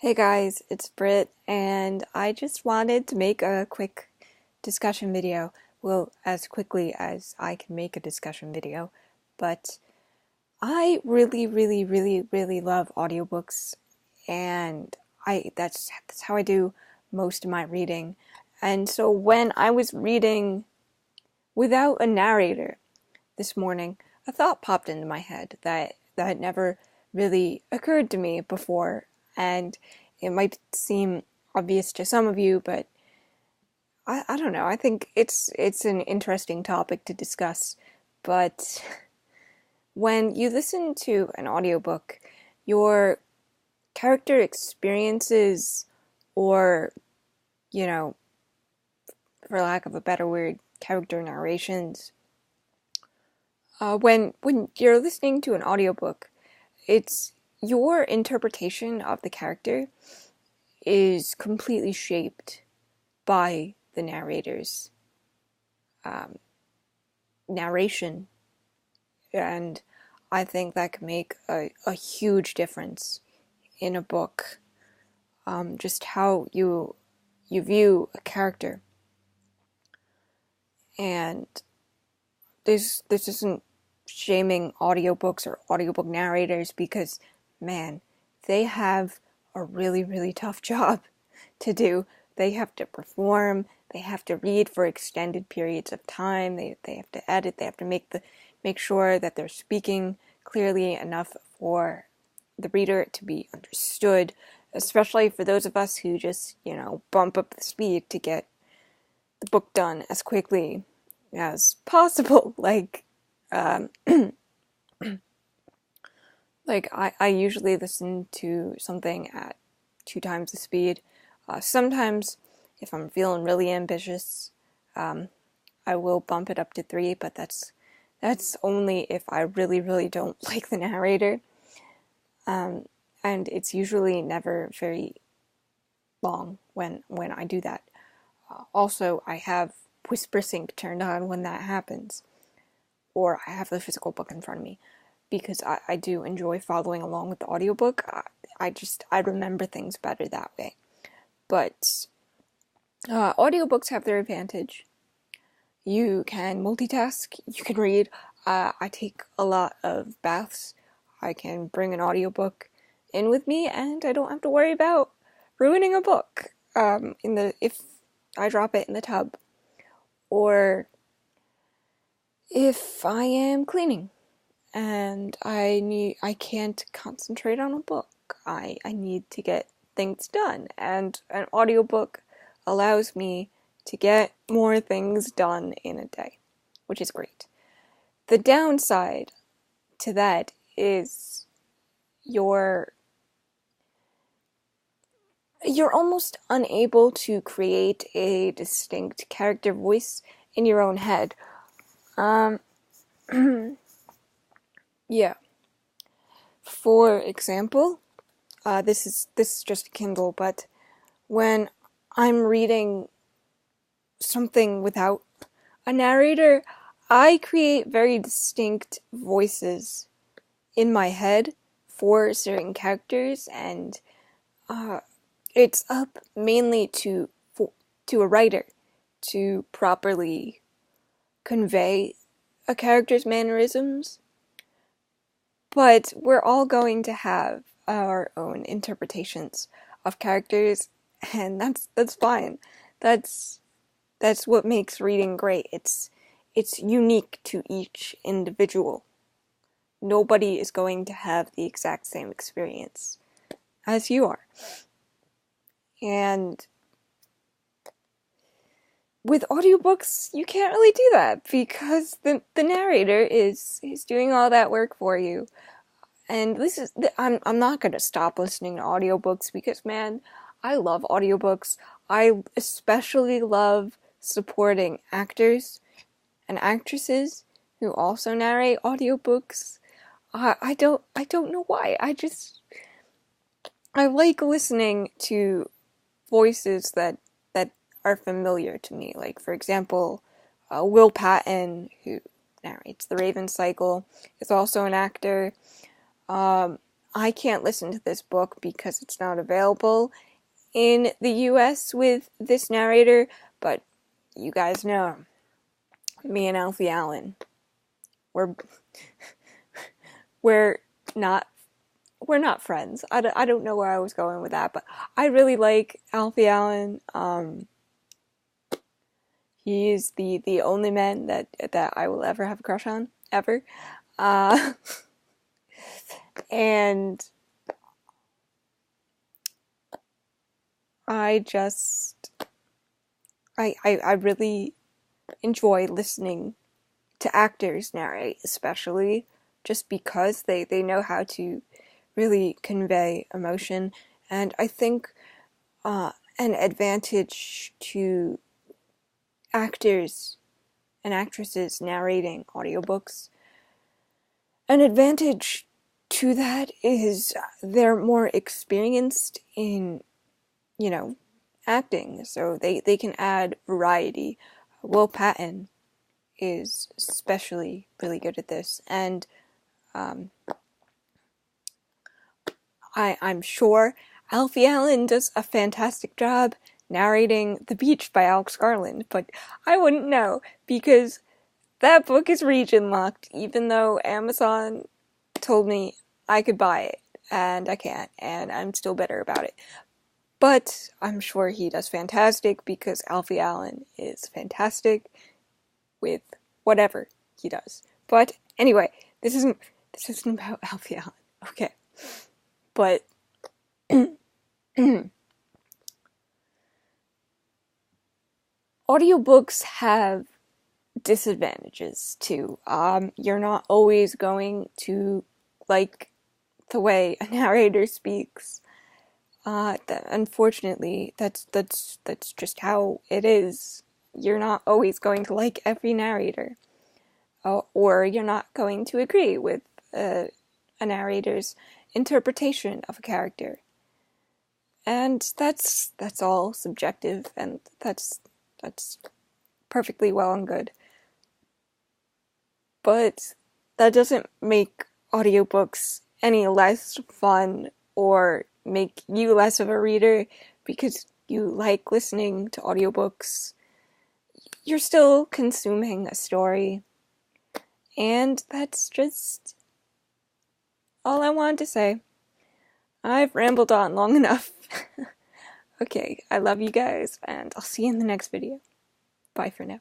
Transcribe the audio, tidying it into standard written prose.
Hey guys, it's Britt, and I just wanted to make a quick discussion video. Well, as quickly as I can make a discussion video, but I really love audiobooks, and that's how I do most of my reading. And so when I was reading without a narrator this morning, a thought popped into my head that had never really occurred to me before, and it might seem obvious to some of you, but I don't know. I think it's an interesting topic to discuss. But when you listen to an audiobook, your character experiences, or, you know, for lack of a better word, character narrations, when you're listening to an audiobook, it's your interpretation of the character is completely shaped by the narrator's narration, and I think that can make a huge difference in a book. Just how you view a character, and this isn't shaming audiobooks or audiobook narrators, because man, they have a really tough job to do. They have to perform, they have to read for extended periods of time, they have to edit, they have to make sure that they're speaking clearly enough for the reader to be understood, especially for those of us who just, bump up the speed to get the book done as quickly as possible. Um, I usually listen to something at 2 times the speed. Sometimes, if I'm feeling really ambitious, I will bump it up to 3, but that's only if I really don't like the narrator. And it's usually never very long when I do that. Also, I have Whisper Sync turned on when that happens, or I have the physical book in front of me, because I do enjoy following along with the audiobook. I remember things better that way. But audiobooks have their advantage. You can multitask, you can read. I take a lot of baths. I can bring an audiobook in with me, and I don't have to worry about ruining a book if I drop it in the tub, or if I am cleaning and I can't concentrate on a book. I need to get things done, and an audiobook allows me to get more things done in a day, which is great. The downside to that is you're almost unable to create a distinct character voice in your own head. Yeah. For example, this is just a Kindle, but when I'm reading something without a narrator, I create very distinct voices in my head for certain characters, and it's up mainly to a writer to properly convey a character's mannerisms. But we're all going to have our own interpretations of characters, and that's fine. That's what makes reading great. It's unique to each individual. Nobody is going to have the exact same experience as you are. And with audiobooks, you can't really do that, because the narrator is doing all that work for you. And I'm not going to stop listening to audiobooks, because man, I love audiobooks. I especially love supporting actors and actresses who also narrate audiobooks. I don't know why. I like listening to voices that are familiar to me. Like, for example, Will Patton, who narrates The Raven Cycle, is also an actor. I can't listen to this book because it's not available in the US with this narrator, but you guys know, me and Alfie Allen, we're we're not we're not friends. I don't know where I was going with that, but I really like Alfie Allen. He's the only man that I will ever have a crush on, ever. And I just I really enjoy listening to actors narrate, especially just because they know how to really convey emotion. And I think an advantage to actors and actresses narrating audiobooks, an advantage to that is they're more experienced in, acting, so they can add variety. Will Patton is especially really good at this, and I'm sure Alfie Allen does a fantastic job narrating The Beach by Alex Garland, but I wouldn't know because that book is region locked, even though Amazon told me I could buy it, and I can't, and I'm still bitter about it. But I'm sure he does fantastic because Alfie Allen is fantastic with whatever he does. But anyway, this isn't about Alfie Allen, okay? But audiobooks have disadvantages too. You're not always going to like the way a narrator speaks. Unfortunately, that's just how it is. You're not always going to like every narrator, or you're not going to agree with a narrator's interpretation of a character, and that's all subjective, and that's perfectly well and good. But that doesn't make audiobooks any less fun or make you less of a reader because you like listening to audiobooks. You're still consuming a story. And that's just all I wanted to say. I've rambled on long enough. Okay, I love you guys, and I'll see you in the next video. Bye for now.